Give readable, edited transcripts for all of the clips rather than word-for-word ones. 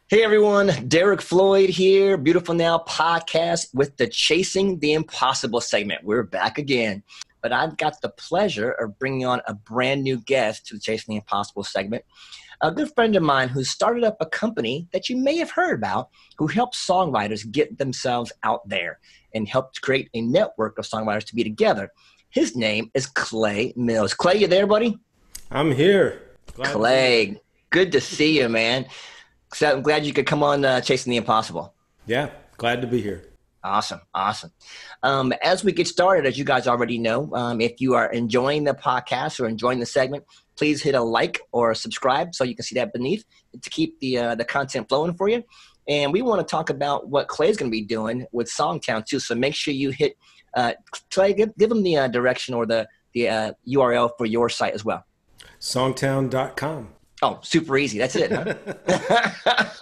Hey everyone, Derek Floyd here, Beautiful Now podcast with the Chasing the Impossible segment. We're back again, but I've got the pleasure of bringing on a brand new guest to the Chasing the Impossible segment. A good friend of mine who started up a company that you may have heard about, who helps songwriters get themselves out there and helped create a network of songwriters to be together. His name is Clay Mills. Clay, you there, buddy? I'm here. Clay, good to see you, man. So I'm glad you could come on Chasing the Impossible. Yeah, glad to be here. Awesome. As we get started, as you guys already know, if you are enjoying the podcast or enjoying the segment, please hit a like or a subscribe so you can see that beneath to keep the content flowing for you. And we want to talk about what Clay's going to be doing with Songtown too. So make sure you hit Clay, give them the direction or the URL for your site as well. Songtown.com. Oh, super easy. That's it, huh?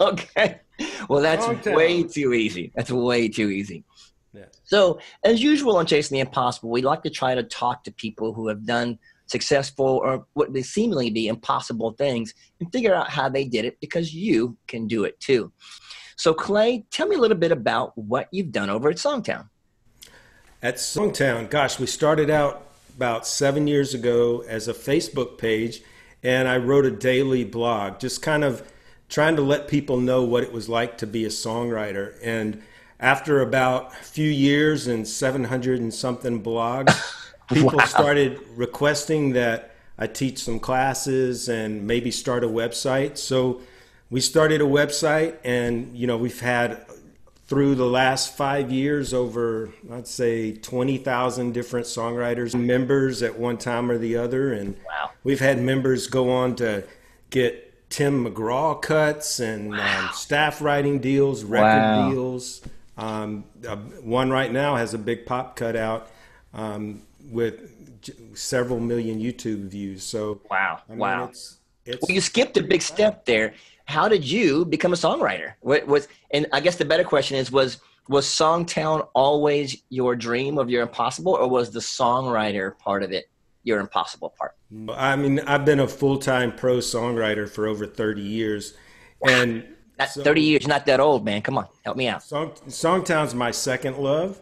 Okay. Well, that's Songtown. way too easy. That's way too easy. Yeah. So, as usual on Chasing the Impossible, we like to try to talk to people who have done successful or what they seemingly be impossible things and figure out how they did it because you can do it too. So, Clay, tell me a little bit about what you've done over at Songtown. At Songtown, gosh, we started out about 7 years ago as a Facebook page, and I wrote a daily blog, just kind of trying to let people know what it was like to be a songwriter. And after about a few years and 700 and something blogs, people started requesting that I teach some classes and maybe start a website. So we started a website, and we've had through the last 5 years over, I'd say, 20,000 different songwriters, members at one time or the other. And Wow. we've had members go on to get Tim McGraw cuts and staff writing deals, record deals. One right now has a big pop cut out with several million YouTube views. So Wow. I mean, Wow. it's Well, you skipped a big step there. How did you become a songwriter? And I guess the better question is, was Songtown always your dream of your impossible, or was the songwriter part of it your impossible part? I mean, I've been a full-time pro songwriter for over 30 years. And That's 30 years, not that old, man. Come on, help me out. Songtown's my second love.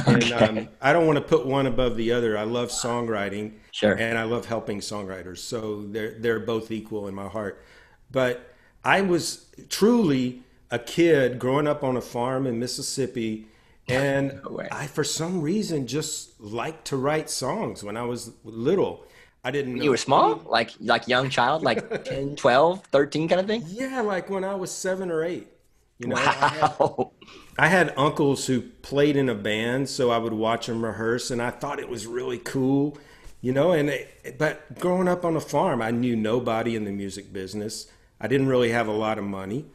Okay. And I don't want to put one above the other. I love songwriting. Sure. And I love helping songwriters. So they're both equal in my heart. But I was truly a kid growing up on a farm in Mississippi, and No way. I, for some reason, just liked to write songs when I was little. I didn't know. You were small, like young child, like 10, 12, 13 kind of thing? Yeah, like when I was 7 or 8. Wow. I had uncles who played in a band, so I would watch them rehearse, and I thought it was really cool, but growing up on a farm, I knew nobody in the music business. I didn't really have a lot of money.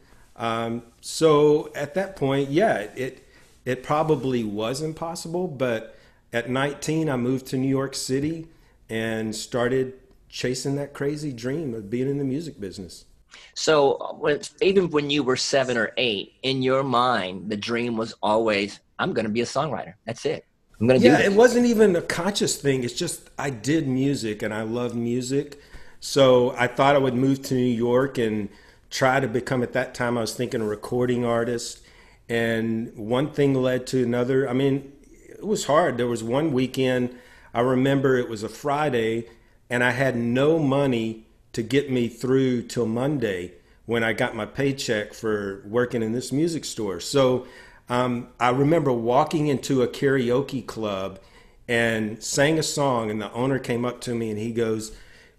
So at that point, yeah, it probably was impossible, but at 19, I moved to New York City and started chasing that crazy dream of being in the music business. So even when you were 7 or 8, in your mind, the dream was always, I'm going to be a songwriter. That's it. I'm going to do Yeah, this. it wasn't even a conscious thing. It's just I did music and I love music. So I thought I would move to New York and try to become, at that time, I was thinking a recording artist. And one thing led to another. I mean, it was hard. There was one weekend, I remember it was a Friday, and I had no money to get me through till Monday when I got my paycheck for working in this music store. So I remember walking into a karaoke club and sang a song, and the owner came up to me and he goes,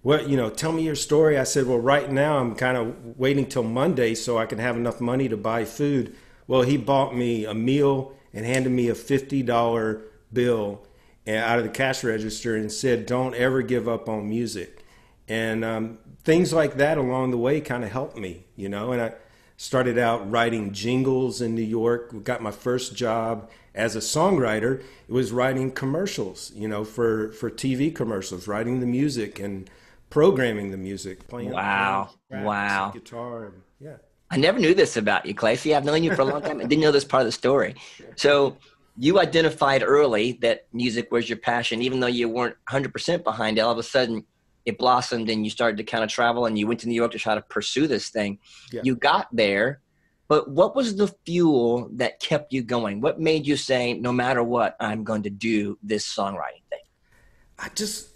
tell me your story. I said, well, right now I'm kind of waiting till Monday so I can have enough money to buy food. Well, he bought me a meal and handed me a $50 bill out of the cash register and said, don't ever give up on music. And things like that along the way kind of helped me, and I started out writing jingles in New York. Got my first job as a songwriter. It was writing commercials, for TV commercials, writing the music and programming the music, playing Wow. tracks, Wow. guitar, and yeah. I never knew this about you, Clay. See, I've known you for a long time. I didn't know this part of the story. So you identified early that music was your passion, even though you weren't 100% behind it. All of a sudden, it blossomed and you started to kind of travel and you went to New York to try to pursue this thing. Yeah. You got there But what was the fuel that kept you going? What made you say, no matter what, I'm going to do this songwriting thing? I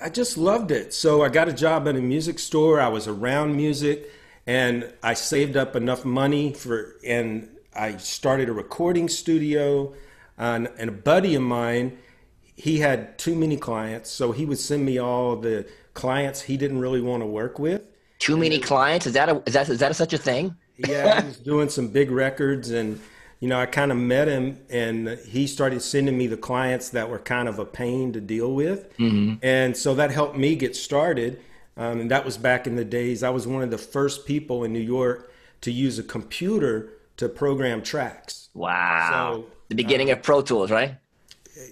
just loved it. So I got a job in a music store. I was around music, and I saved up enough money and I started a recording studio. And a buddy of mine, he had too many clients, so he would send me all the clients he didn't really want to work with. Too And many then, clients? Is that such a thing? yeah, he was doing some big records, and I kind of met him, and he started sending me the clients that were kind of a pain to deal with, and so that helped me get started. And that was back in the days. I was one of the first people in New York to use a computer to program tracks. Wow. So The beginning of Pro Tools, right?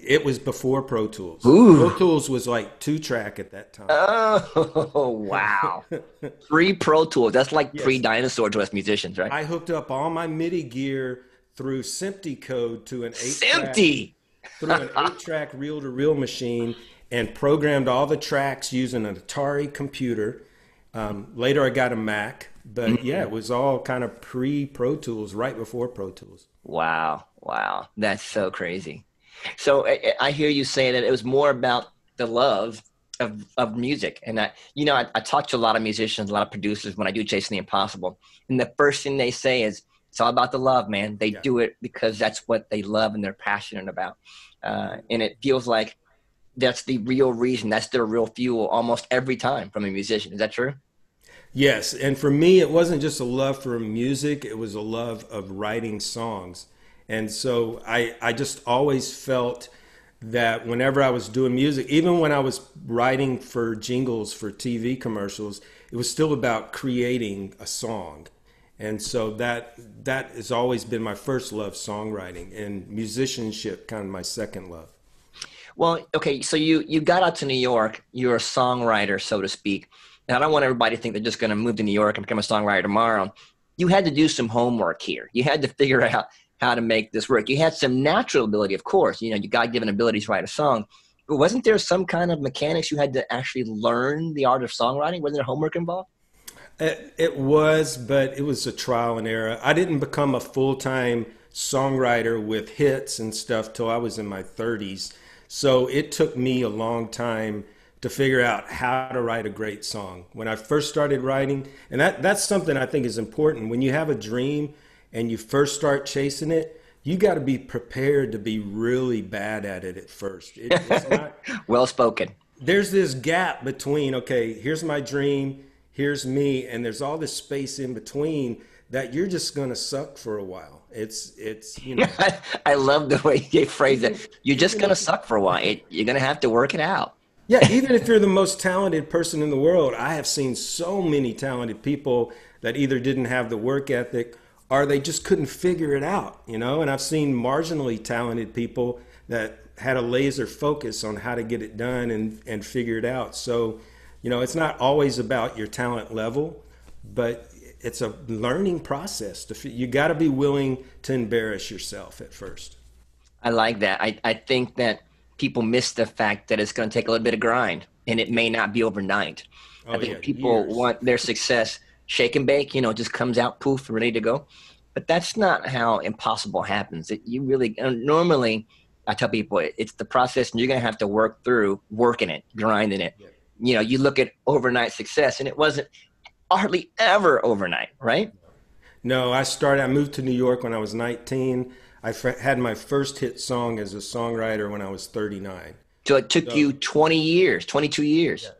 it was before Pro Tools. Pro Ooh. Tools was like 2-track at that time. Oh, wow. Pre-Pro Tools. That's like Yes. pre-dinosaur to us musicians, right? I hooked up all my MIDI gear through SMPTE code to an 8-track Empty. reel-to-reel machine and programmed all the tracks using an Atari computer. Later, I got a Mac, but yeah, it was all kind of pre-Pro Tools, right before Pro Tools. Wow. Wow. That's so crazy. So I hear you say that it was more about the love of music. And I talk to a lot of musicians, a lot of producers when I do Chasing the Impossible. And the first thing they say is, it's all about the love, man. They Yeah. do it because that's what they love and they're passionate about. And it feels like that's the real reason. That's their real fuel almost every time from a musician. Is that true? Yes, and for me, it wasn't just a love for music, it was a love of writing songs. And so I just always felt that whenever I was doing music, even when I was writing for jingles for TV commercials, it was still about creating a song. And so that has always been my first love, songwriting, and musicianship kind of my second love. Well, okay, so you got out to New York. You're a songwriter, so to speak. And I don't want everybody to think they're just going to move to New York and become a songwriter tomorrow. You had to do some homework here. You had to figure out how to make this work. You had some natural ability, of course. You God-given abilities to write a song. But wasn't there some kind of mechanics you had to actually learn the art of songwriting? Wasn't there homework involved? It was, but it was a trial and error. I didn't become a full-time songwriter with hits and stuff till I was in my 30s. So it took me a long time to figure out how to write a great song. When I first started writing, and that's something I think is important. When you have a dream and you first start chasing it, you got to be prepared to be really bad at it at first. It's not, Well spoken. there's this gap between, okay, here's my dream, here's me, and there's all this space in between that you're just going to suck for a while. It's. I love the way you phrase it. You're just Even going to if suck for a while. You're going to have to work it out. Yeah, even if you're the most talented person in the world, I have seen so many talented people that either didn't have the work ethic or they just couldn't figure it out, And I've seen marginally talented people that had a laser focus on how to get it done and figure it out. So, it's not always about your talent level, but it's a learning process. You got to be willing to embarrass yourself at first. I like that. I think that people miss the fact that it's going to take a little bit of grind and it may not be overnight. I Oh yeah, think people years. want their success shake and bake, just comes out poof, ready to go. But that's not how impossible happens. You really, normally, I tell people it's the process and you're going to have to work through working it, grinding it. Yeah. You look at overnight success and it wasn't hardly ever overnight, right? No, I moved to New York when I was 19. Had my first hit song as a songwriter when I was 39. So it took So, you 20 years, 22 years.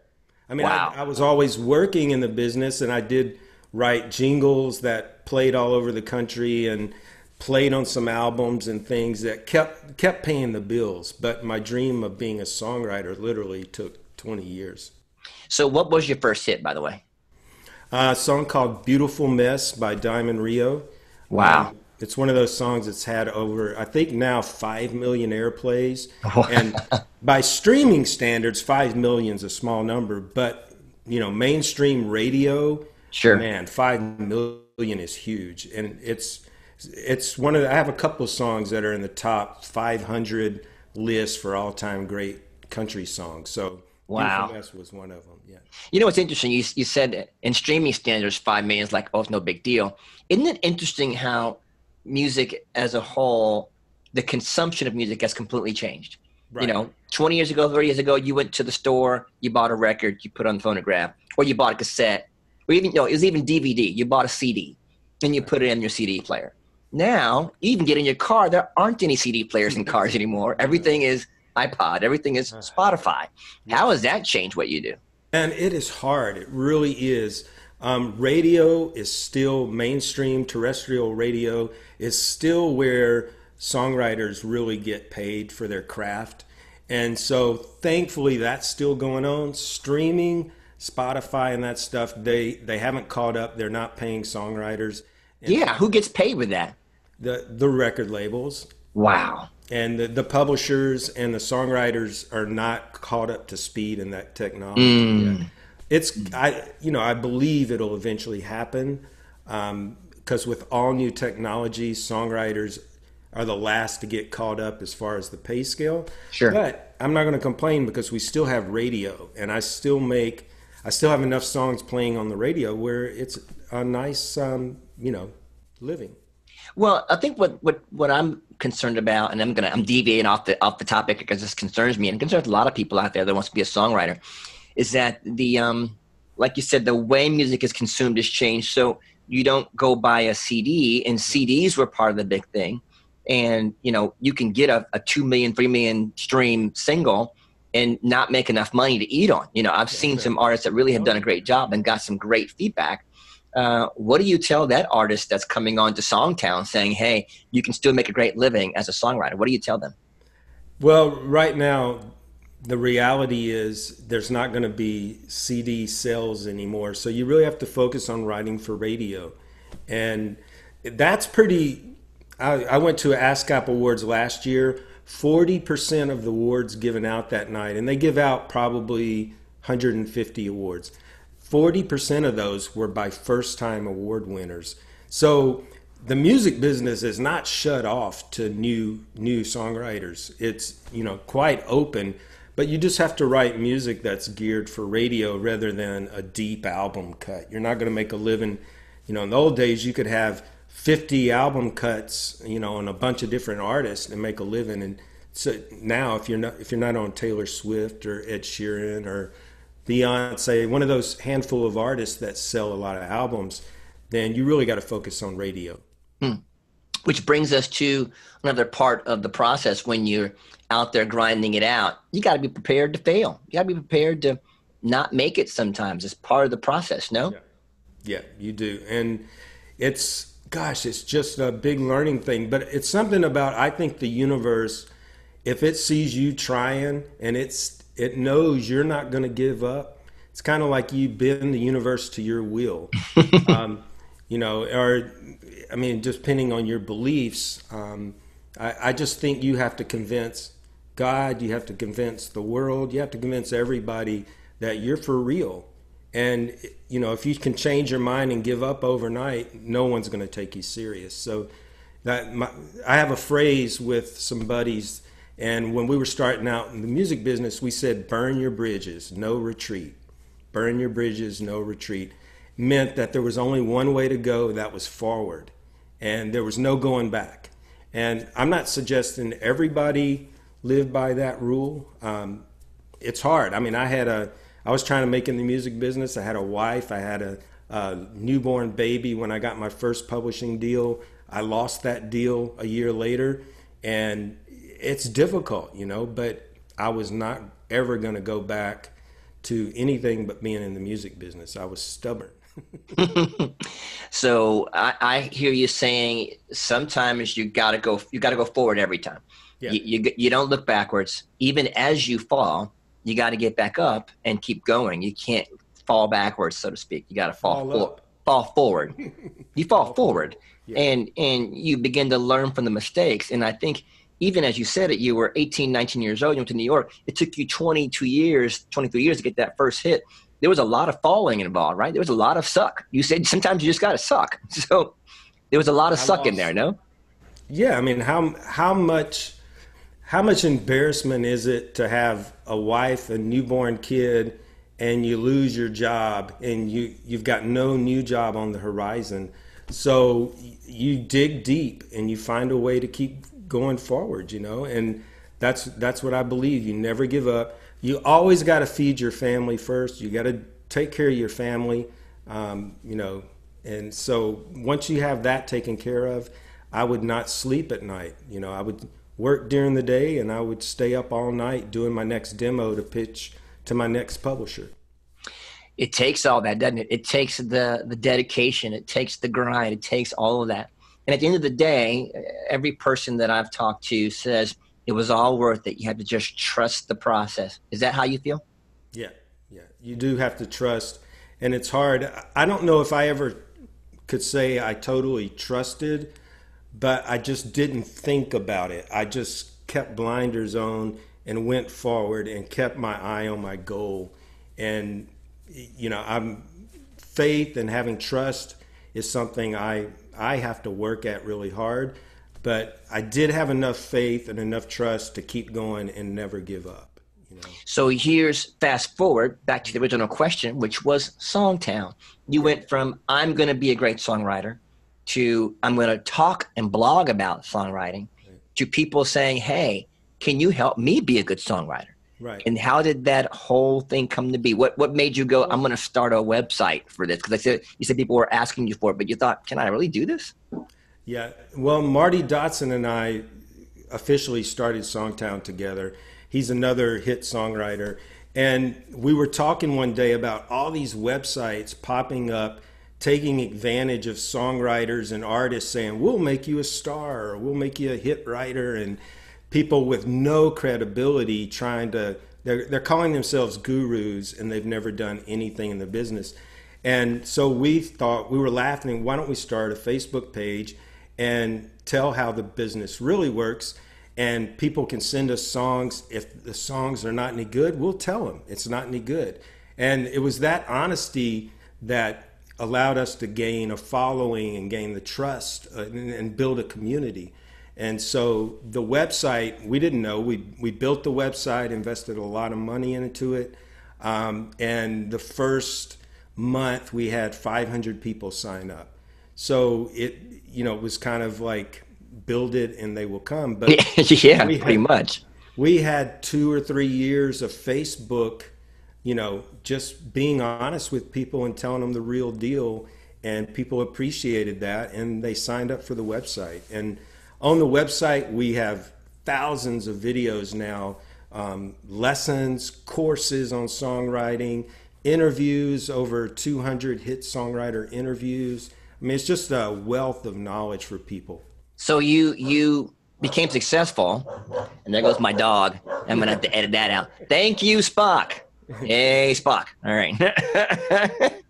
I mean, Wow. I was always working in the business and I did write jingles that played all over the country and played on some albums and things that kept paying the bills. But my dream of being a songwriter literally took 20 years. So what was your first hit, by the way? A song called Beautiful Mess by Diamond Rio. Wow. It's one of those songs that's had over, I think now 5 million airplays. And by streaming standards, 5 million is a small number. But, mainstream radio, Sure. man, 5 million is huge. And it's I have a couple of songs that are in the top 500 list for all-time great country songs. So Beautiful Wow. Mess was one of them, yeah. What's interesting? You said in streaming standards, 5 million is like, oh, it's no big deal. Isn't it interesting how music as a whole, the consumption of music has completely changed. You Right. know, 20 years ago, 30 years ago, you went to the store, you bought a record, you put on the phonograph, or you bought a cassette, or even, no, it was even DVD. You bought a CD and you Right. put it in your CD player. Now, you even get in your car, there aren't any CD players in cars anymore. Everything is iPod, everything is Spotify. Yeah. How has that changed what you do? And it is hard. It really is. Radio is still mainstream. Terrestrial radio is still where songwriters really get paid for their craft. And so thankfully that's still going on. Streaming, Spotify and that stuff, they haven't caught up. They're not paying songwriters. In Yeah, fact, who gets paid with that? the record labels Wow. and the publishers and the songwriters are not caught up to speed in that technology yet. Mm. I believe it'll eventually happen, because with all new technology, songwriters are the last to get caught up as far as the pay scale. Sure. But I'm not going to complain because we still have radio, and I still have enough songs playing on the radio where it's a nice, living. Well, I think what I'm concerned about, and I'm deviating off the topic because this concerns me and concerns a lot of people out there that wants to be a songwriter, is that the like you said, the way music is consumed has changed. So you don't go buy a CD, and CDs were part of the big thing. And you can get a 2 million, 3 million stream single and not make enough money to eat on. I've seen some artists that really have done a great job and got some great feedback. What do you tell that artist that's coming on to Songtown saying, hey, you can still make a great living as a songwriter? What do you tell them? Well, right now, the reality is there's not going to be CD sales anymore. So you really have to focus on writing for radio. And that's pretty. I went to ASCAP Awards last year. 40% of the awards given out that night, and they give out probably 150 awards. 40% of those were by first-time award winners. So the music business is not shut off to new songwriters. It's quite open, but you just have to write music that's geared for radio rather than a deep album cut. You're not going to make a living. In the old days, you could have 50 album cuts, on a bunch of different artists and make a living. And so now, if you're not on Taylor Swift or Ed Sheeran or Beyonce, one of those handful of artists that sell a lot of albums, then you really got to focus on radio. Which brings us to another part of the process. When you're out there grinding it out, you got to be prepared to fail. You got to be prepared to not make it sometimes. It's part of the process, no? Yeah, you do. And it's just a big learning thing. But it's something about, I think, the universe, if it sees you trying and it knows you're not going to give up, it's kind of like you bend the universe to your will. Just depending on your beliefs. I just think you have to convince God, you have to convince the world, you have to convince everybody that you're for real. And, if you can change your mind and give up overnight, no one's going to take you serious. So I have a phrase with some buddies, and when we were starting out in the music business, we said, burn your bridges, no retreat. Burn your bridges, no retreat. Meant that there was only one way to go, that was forward. And there was no going back. And I'm not suggesting everybody live by that rule. It's hard. I was trying to make it in the music business. I had a wife. I had a newborn baby when I got my first publishing deal. I lost that deal a year later. And it's difficult, but I was not ever going to go back to anything but being in the music business. I was stubborn. So I hear you saying sometimes you gotta go forward every time. Yeah. You don't look backwards. Even as you fall, you got to get back up and keep going. You can't fall backwards, so to speak. You got to fall forward. You fall forward, yeah. and you begin to learn from the mistakes. And I think even as you said it, you were 18, 19 years old. You went to New York. It took you 23 years to get that first hit. There was a lot of falling involved, right? There was a lot of suck. You said sometimes you just got to suck. So there was a lot of suck in there, no? Yeah, how much embarrassment is it to have a wife, a newborn kid, and you lose your job and you've got no new job on the horizon? So you dig deep and you find a way to keep going forward, and that's what I believe. You never give up. You always got to feed your family first. You got to take care of your family, and so once you have that taken care of, I would not sleep at night. I would work during the day and I would stay up all night doing my next demo to pitch to my next publisher. It takes all that, doesn't it? It takes the dedication. It takes the grind. It takes all of that. And at the end of the day, every person that I've talked to says it was all worth it. You have to just trust the process. Is that how you feel? Yeah, yeah. You do have to trust, and it's hard. I don't know if I ever could say I totally trusted, but I just didn't think about it. I just kept blinders on and went forward and kept my eye on my goal. And I'm faith and having trust is something I have to work at really hard, but I did have enough faith and enough trust to keep going and never give up. So here's fast forward back to the original question, which was Songtown. You went from I'm going to be a great songwriter to I'm going to talk and blog about songwriting to people saying, hey, can you help me be a good songwriter? Right. And how did that whole thing come to be? What made you go, I'm going to start a website for this? Because you said people were asking you for it, but you thought, can I really do this? Yeah. Well, Marty Dotson and I officially started Songtown together. He's another hit songwriter. And we were talking one day about all these websites popping up, taking advantage of songwriters and artists saying, we'll make you a star, or we'll make you a hit writer. And people with no credibility they're calling themselves gurus and they've never done anything in the business. And so we thought, we were laughing, why don't we start a Facebook page and tell how the business really works, and people can send us songs. If the songs are not any good, we'll tell them it's not any good. And it was that honesty that allowed us to gain a following and gain the trust and build a community. And so the website, we didn't know. We built the website, invested a lot of money into it. And the first month we had 500 people sign up. So it was kind of like build it and they will come. But yeah, pretty much. We had 2 or 3 years of Facebook, just being honest with people and telling them the real deal. And people appreciated that and they signed up for the website. And on the website, we have thousands of videos now, lessons, courses on songwriting, interviews, over 200 hit songwriter interviews. I mean, it's just a wealth of knowledge for people. So you became successful, and there goes my dog. I'm going to have to edit that out. Thank you, Spock. Hey, Spock. All right.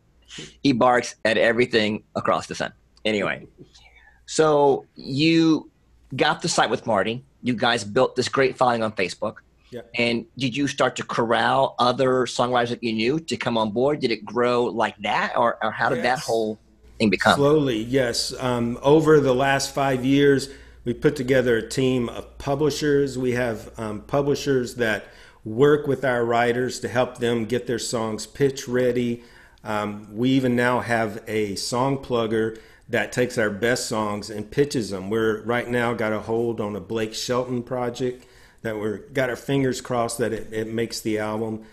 He barks at everything across the sun. Anyway, so you got the site with Marty. You guys built this great following on Facebook. Yeah. And did you start to corral other songwriters that you knew to come on board? Did it grow like that, or how did that whole thing become? Slowly, yes. Over the last 5 years, we put together a team of publishers. We have publishers that work with our writers to help them get their songs pitch ready. We even now have a song plugger that takes our best songs and pitches them. We're right now got a hold on a Blake Shelton project that we're got our fingers crossed that it makes the album.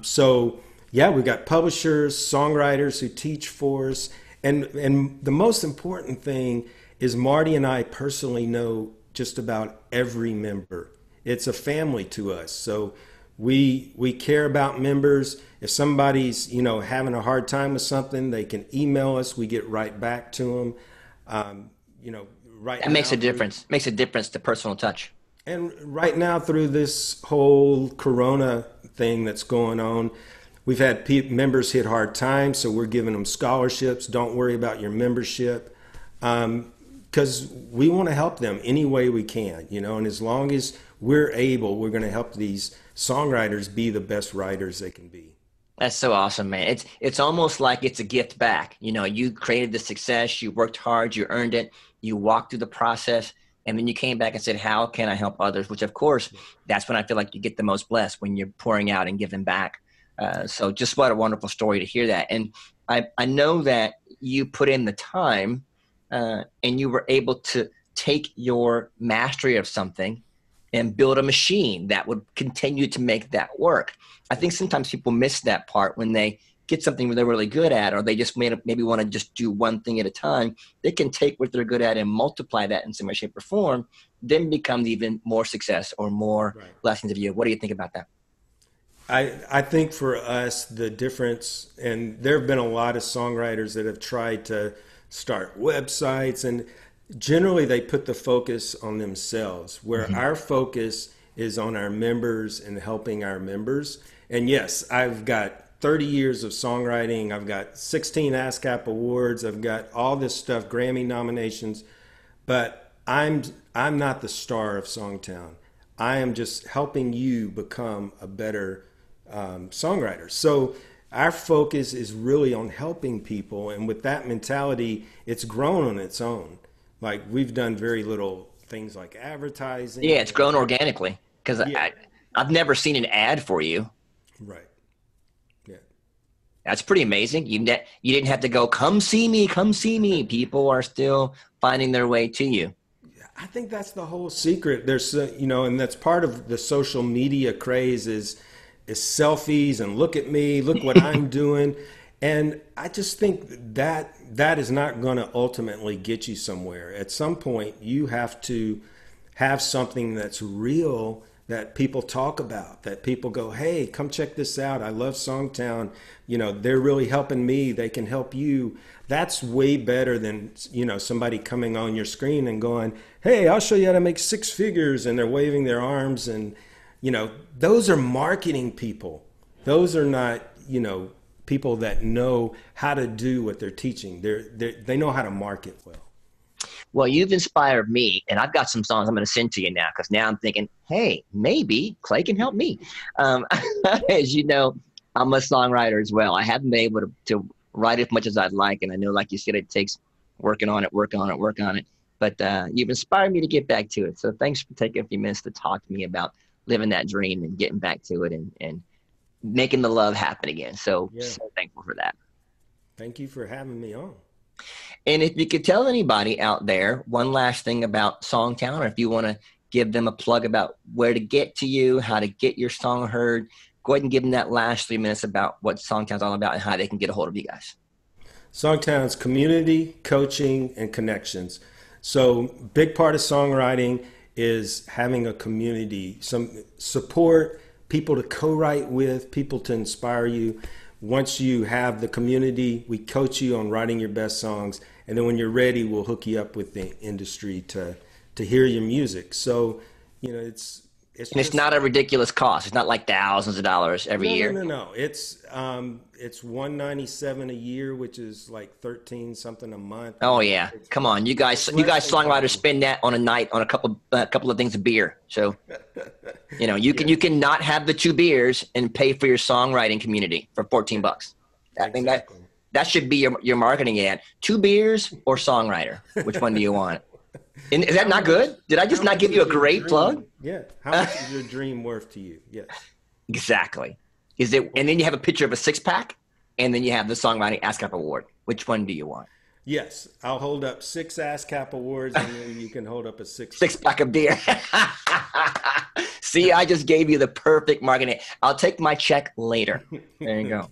So yeah, we've got publishers, songwriters who teach for us. And the most important thing is Marty and I personally know just about every member. It's a family to us. So we care about members. If somebody's, having a hard time with something, they can email us. We get right back to them. That makes a difference. Makes a difference, the personal touch. And right now, through this whole Corona thing that's going on, we've had members hit hard times, so we're giving them scholarships. Don't worry about your membership, because we want to help them any way we can, and as long as we're able, we're going to help these songwriters be the best writers they can be. That's so awesome, man. It's almost like it's a gift back. You created the success, you worked hard, you earned it, you walked through the process, and then you came back and said, how can I help others? Which, of course, that's when I feel like you get the most blessed, when you're pouring out and giving back. So just what a wonderful story to hear that. And I know that you put in the time and you were able to take your mastery of something and build a machine that would continue to make that work. I think sometimes people miss that part when they get something they're really good at, or they just maybe want to just do one thing at a time. They can take what they're good at and multiply that in some way, shape, or form, then becomes even more success or more lessons of you. What do you think about that? I think for us, the difference, and there have been a lot of songwriters that have tried to start websites, and generally they put the focus on themselves, where our focus is on our members and helping our members. And yes, I've got 30 years of songwriting. I've got 16 ASCAP awards. I've got all this stuff, Grammy nominations, but I'm not the star of Songtown. I am just helping you become a better songwriter. So our focus is really on helping people. And with that mentality, it's grown on its own. Like, we've done very little things like advertising. Yeah, it's grown organically, because I've never seen an ad for you. Right. Yeah. That's pretty amazing. You didn't have to go, come see me, come see me. People are still finding their way to you. I think that's the whole secret. There's, and that's part of the social media craze is selfies and look at me, look what I'm doing. And I just think that is not going to ultimately get you somewhere. At some point, you have to have something that's real, that people talk about, that people go, hey, come check this out. I love Songtown. They're really helping me. They can help you. That's way better than, somebody coming on your screen and going, hey, I'll show you how to make six figures. And they're waving their arms. And, those are marketing people. Those are not, people that know how to do what they're teaching. They know how to market well. Well, you've inspired me, and I've got some songs I'm going to send to you now, because now I'm thinking, hey, maybe Clay can help me. As you know, I'm a songwriter as well. I haven't been able to write as much as I'd like, and I know, like you said, it takes working on it. But you've inspired me to get back to it. So thanks for taking a few minutes to talk to me about living that dream and getting back to it and making the love happen again. So thankful for that. Thank you for having me on. And if you could tell anybody out there one last thing about Songtown, or if you want to give them a plug about where to get to you, how to get your song heard, go ahead and give them that last 3 minutes about what Songtown's all about and how they can get a hold of you guys. Songtown's community, coaching, and connections. So big part of songwriting is having a community, some support, people to co-write with, people to inspire you. Once you have the community, we coach you on writing your best songs. And then when you're ready, we'll hook you up with the industry to hear your music. So, it's not a ridiculous cost. It's not like thousands of dollars every year. No. It's $197 a year, which is like 13 something a month. Oh yeah, come on, you guys songwriters spend that on a night on a couple of things of beer. So, you can not have the 2 beers and pay for your songwriting community for $14. I think that should be your marketing ad. 2 beers or songwriter. Which one do you want? And is that not good? Did I just not give you a great plug? Yeah. How much is your dream worth to you? Yes. Exactly. And then you have a picture of a 6-pack, and then you have the Songwriting ASCAP Award. Which one do you want? Yes. I'll hold up 6 ASCAP awards, and then you can hold up a 6-pack of beer. See, I just gave you the perfect marketing. I'll take my check later. There you go.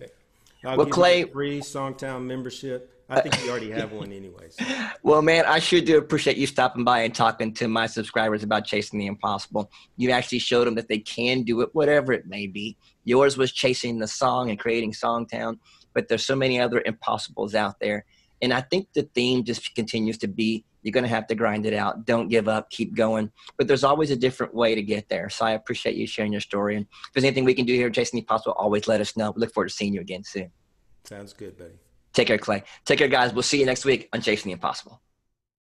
Well, Clay, free Songtown membership. I think you already have one anyways. Well, man, I sure do appreciate you stopping by and talking to my subscribers about chasing the impossible. You actually showed them that they can do it, whatever it may be. Yours was chasing the song and creating Songtown, but there's so many other impossibles out there. And I think the theme just continues to be, you're going to have to grind it out. Don't give up. Keep going. But there's always a different way to get there. So I appreciate you sharing your story. And if there's anything we can do here at Chasing the Impossible, always let us know. We look forward to seeing you again soon. Sounds good, buddy. Take care, Clay. Take care, guys. We'll see you next week on Chasing the Impossible.